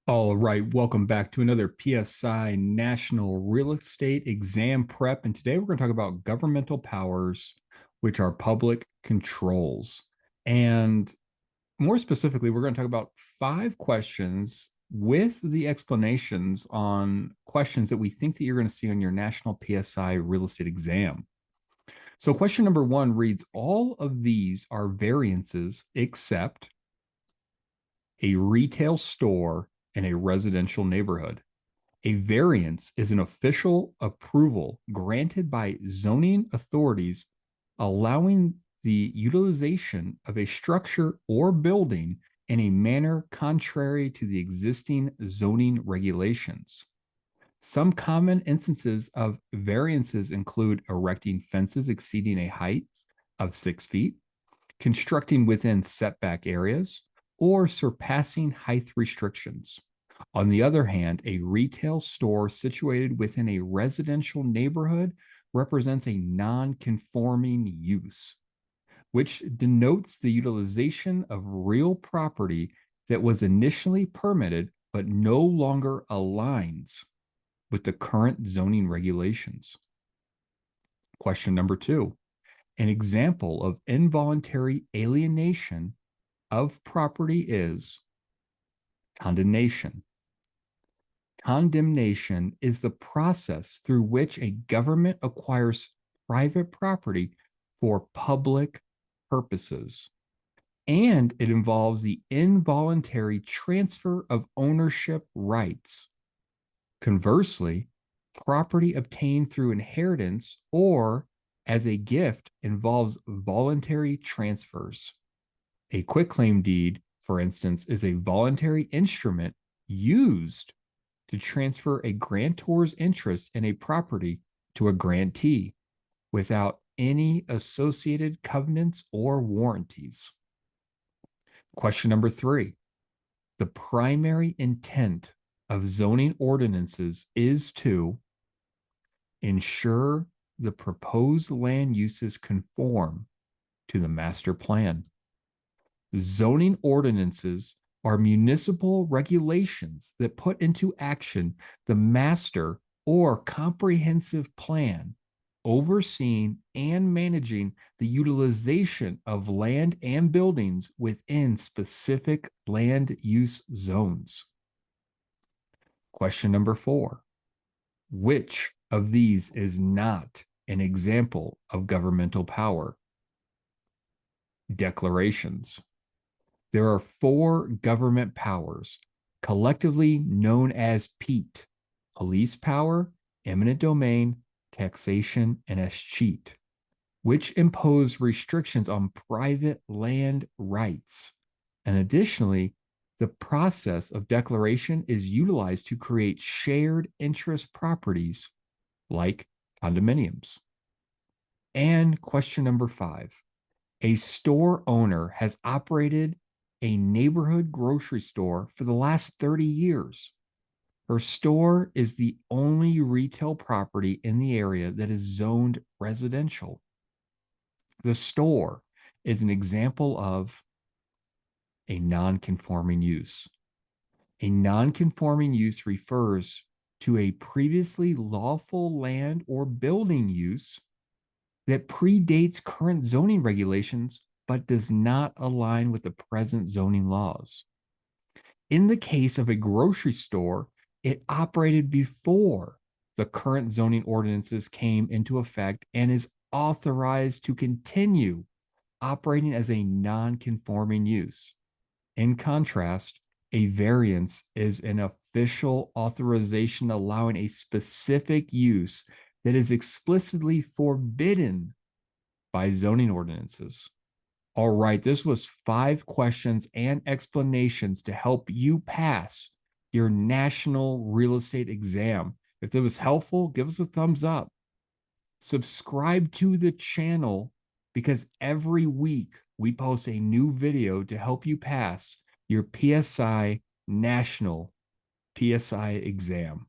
All right, welcome back to another PSI National Real Estate Exam Prep. And today we're going to talk about governmental powers, which are public controls. And more specifically, we're going to talk about 5 questions with the explanations on questions that we think that you're going to see on your National PSI Real Estate Exam. So, question number 1 reads: all of these are variances except a retail store in a residential neighborhood. A variance is an official approval granted by zoning authorities allowing the utilization of a structure or building in a manner contrary to the existing zoning regulations. Some common instances of variances include erecting fences exceeding a height of 6 feet, constructing within setback areas, or surpassing height restrictions. On the other hand, a retail store situated within a residential neighborhood represents a non-conforming use, which denotes the utilization of real property that was initially permitted but no longer aligns with the current zoning regulations. Question number 2. An example of involuntary alienation of property is condemnation. Condemnation is the process through which a government acquires private property for public purposes, and it involves the involuntary transfer of ownership rights. Conversely, property obtained through inheritance or as a gift involves voluntary transfers. A quitclaim deed, for instance, is a voluntary instrument used to transfer a grantor's interest in a property to a grantee without any associated covenants or warranties. Question number 3. The primary intent of zoning ordinances is to ensure the proposed land uses conform to the master plan. Zoning ordinances are municipal regulations that put into action the master or comprehensive plan, overseeing and managing the utilization of land and buildings within specific land use zones. Question number 4. Which of these is not an example of governmental power? Declarations. There are 4 government powers, collectively known as PEAT: police power, eminent domain, taxation, and escheat, which impose restrictions on private land rights. And additionally, the process of declaration is utilized to create shared interest properties like condominiums. And question number 5. A store owner has operated a neighborhood grocery store for the last 30 years. Her store is the only retail property in the area that is zoned residential. The store is an example of a non-conforming use. A non-conforming use refers to a previously lawful land or building use that predates current zoning regulations but does not align with the present zoning laws. In the case of a grocery store, it operated before the current zoning ordinances came into effect and is authorized to continue operating as a non-conforming use. In contrast, a variance is an official authorization allowing a specific use that is explicitly forbidden by zoning ordinances. All right, this was 5 questions and explanations to help you pass your national real estate exam. If it was helpful, give us a thumbs up. Subscribe to the channel because every week we post a new video to help you pass your PSI national PSI exam.